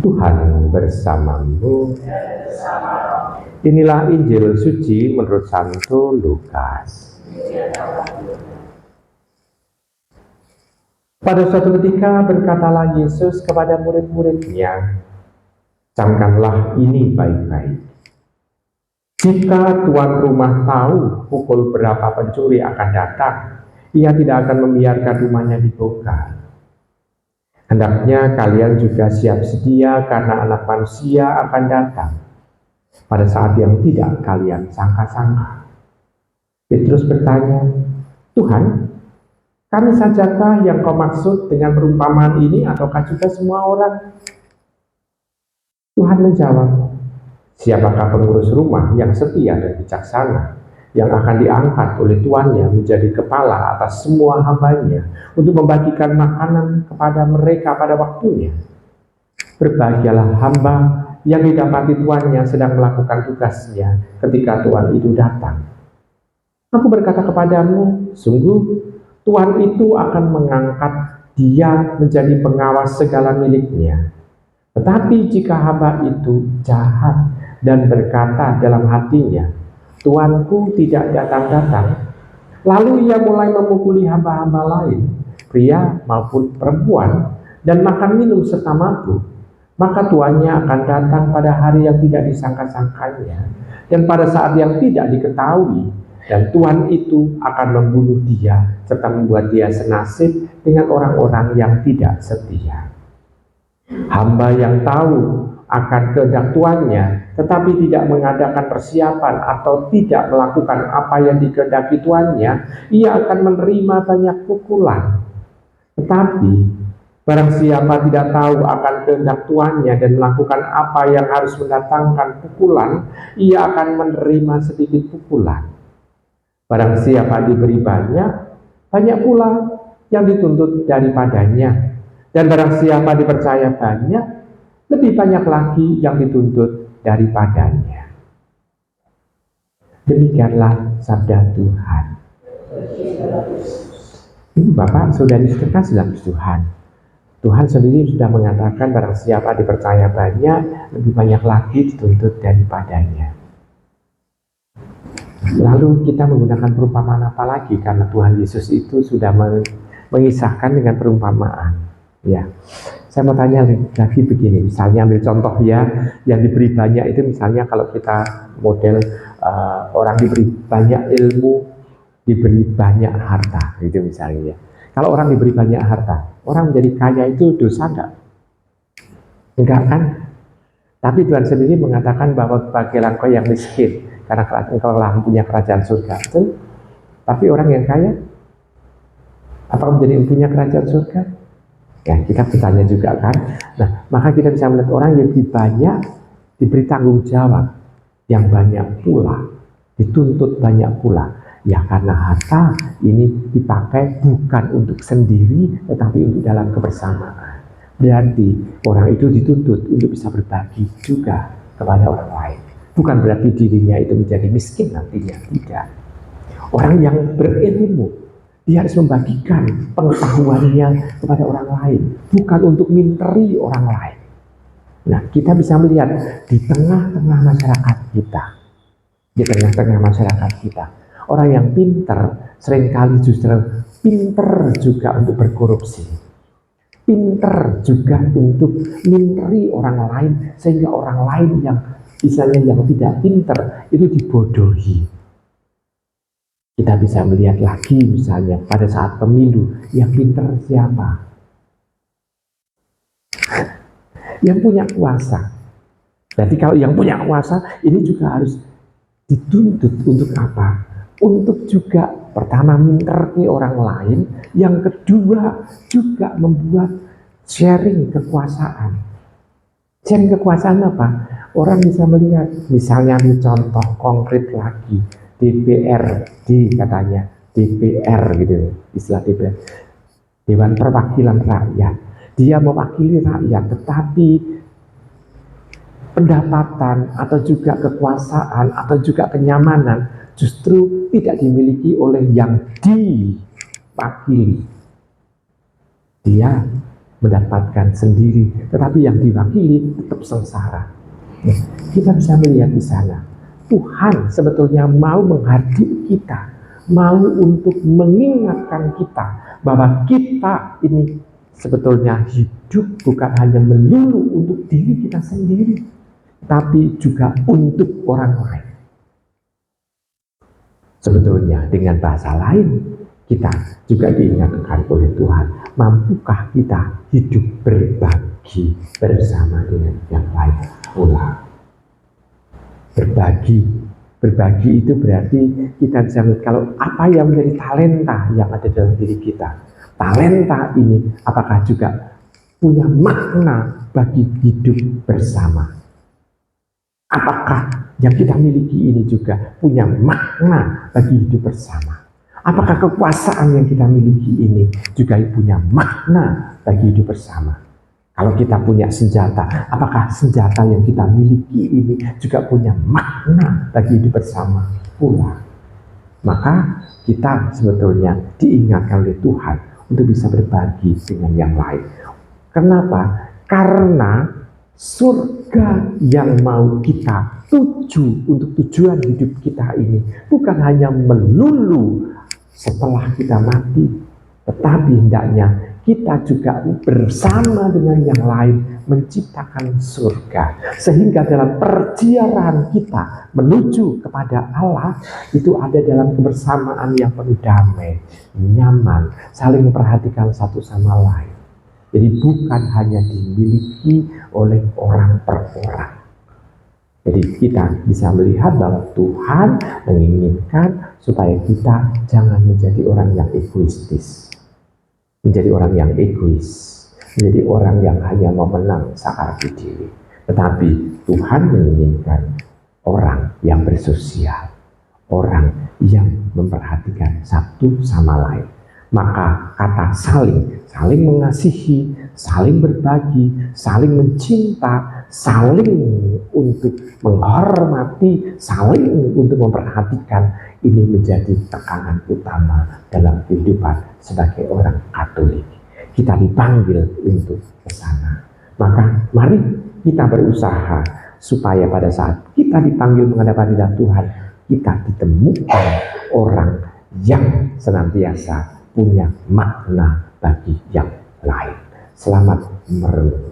Tuhan bersamamu. Inilah Injil suci menurut Santo Lukas. Pada suatu ketika berkatalah Yesus kepada murid-muridnya, "Camkanlah ini baik-baik. Jika tuan rumah tahu pukul berapa pencuri akan datang, ia tidak akan membiarkan rumahnya dibongkar. Hendaknya kalian juga siap sedia karena Anak Manusia akan datang pada saat yang tidak kalian sangka-sangka." Petrus bertanya, "Tuhan, kami sajakah yang kau maksud dengan perumpamaan ini ataukah juga semua orang?" Tuhan menjawab, "Siapakah pengurus rumah yang setia dan bijaksana, yang akan diangkat oleh tuannya menjadi kepala atas semua hambanya untuk membagikan makanan kepada mereka pada waktunya? Berbahagialah hamba yang didapati tuannya sedang melakukan tugasnya ketika tuan itu datang. Aku berkata kepadamu, sungguh tuan itu akan mengangkat dia menjadi pengawas segala miliknya. Tetapi jika hamba itu jahat dan berkata dalam hatinya, tuanku tidak datang-datang, lalu ia mulai memukuli hamba-hamba lain, pria maupun perempuan, dan makan minum serta mabuk, maka tuannya akan datang pada hari yang tidak disangka-sangkanya, dan pada saat yang tidak diketahui, dan tuan itu akan membunuh dia, serta membuat dia senasib dengan orang-orang yang tidak setia. Hamba yang tahu akan kehendak tuannya, tetapi tidak mengadakan persiapan atau tidak melakukan apa yang dikehendaki tuannya, ia akan menerima banyak pukulan. Tetapi barang siapa tidak tahu akan kehendak tuannya dan melakukan apa yang harus mendatangkan pukulan, ia akan menerima sedikit pukulan. Barang siapa diberi banyak, banyak pula yang dituntut daripadanya. Dan barang siapa dipercaya banyak, lebih banyak lagi yang dituntut daripadanya." Demikianlah sabda Tuhan. Ini Bapak, saudari sekalian dalam Tuhan. Tuhan sendiri sudah mengatakan barang siapa dipercaya banyak, lebih banyak lagi dituntut daripadanya. Lalu kita menggunakan perumpamaan apa lagi? Karena Tuhan Yesus itu sudah mengisahkan dengan perumpamaan. Ya, saya mau tanya lagi begini, misalnya ambil contoh ya, yang diberi banyak itu misalnya kalau kita model orang diberi banyak ilmu, diberi banyak harta, gitu misalnya. Kalau orang diberi banyak harta, orang menjadi kaya itu dosa enggak? Enggak kan? Tapi Tuhan sendiri mengatakan bahwa bagilah engkau yang miskin, karena engkau telah punya kerajaan surga. Betul? Tapi orang yang kaya, apakah menjadi punya kerajaan surga? Ya, kita bertanya juga kan. Nah, maka kita bisa melihat orang yang lebih banyak diberi tanggung jawab yang banyak pula, dituntut banyak pula. Ya, karena harta ini dipakai bukan untuk sendiri, tetapi untuk dalam kebersamaan. Berarti orang itu dituntut untuk bisa berbagi juga kepada orang lain. Bukan berarti dirinya itu menjadi miskin nantinya, tidak. Orang yang berilmu, dia harus membagikan pengetahuannya kepada orang lain, bukan untuk minteri orang lain. Nah, kita bisa melihat di tengah-tengah masyarakat kita, orang yang pinter seringkali justru pinter juga untuk berkorupsi, pinter juga untuk minteri orang lain, sehingga orang lain yang misalnya yang tidak pinter itu dibodohi. Kita bisa melihat lagi misalnya pada saat pemilu, yang pintar siapa? Yang punya kuasa. Jadi kalau yang punya kuasa ini juga harus dituntut untuk apa? Untuk juga pertama minteri orang lain, yang kedua juga membuat sharing kekuasaan. Sharing kekuasaan apa? Orang bisa melihat, misalnya ambil contoh konkret lagi, DPRD katanya, DPR gitu, istilah DPR, Dewan Perwakilan Rakyat. Dia mewakili rakyat, tetapi pendapatan atau juga kekuasaan atau juga kenyamanan justru tidak dimiliki oleh yang diwakili. Dia mendapatkan sendiri, tetapi yang diwakili tetap sengsara. Kita bisa melihat di sana, Tuhan sebetulnya mau menghargai kita, mau untuk mengingatkan kita bahwa kita ini sebetulnya hidup bukan hanya melulu untuk diri kita sendiri, tapi juga untuk orang lain. Sebetulnya dengan bahasa lain, kita juga diingatkan oleh Tuhan, mampukah kita hidup berbagi bersama dengan yang lain pula. Berbagi itu berarti kita bisa melihat kalau apa yang menjadi talenta yang ada dalam diri kita. Talenta ini apakah juga punya makna bagi hidup bersama? Apakah yang kita miliki ini juga punya makna bagi hidup bersama? Apakah kekuasaan yang kita miliki ini juga punya makna bagi hidup bersama? Kalau kita punya senjata, apakah senjata yang kita miliki ini juga punya makna bagi hidup bersama pula? Maka kita sebetulnya diingatkan oleh Tuhan untuk bisa berbagi dengan yang lain. Kenapa? Karena surga yang mau kita tuju untuk tujuan hidup kita ini bukan hanya melulu setelah kita mati, tetapi hendaknya kita juga bersama dengan yang lain menciptakan surga, sehingga dalam perjalanan kita menuju kepada Allah itu ada dalam kebersamaan yang penuh damai, nyaman, saling memperhatikan satu sama lain. Jadi bukan hanya dimiliki oleh orang per orang. Jadi kita bisa melihat bahwa Tuhan menginginkan supaya kita jangan menjadi orang yang egoistis, menjadi orang yang egois, menjadi orang yang hanya mau menang sakar diri. Tetapi Tuhan menginginkan orang yang bersosial, orang yang memperhatikan satu sama lain. Maka kata saling mengasihi, saling berbagi, saling mencinta, saling untuk menghormati, saling untuk memperhatikan, ini menjadi tekanan utama dalam kehidupan sebagai orang Katolik. Kita dipanggil untuk ke sana. Maka mari kita berusaha supaya pada saat kita dipanggil menghadap hadirat Tuhan, kita ditemukan orang yang senantiasa punya makna bagi yang lain. Selamat merenung.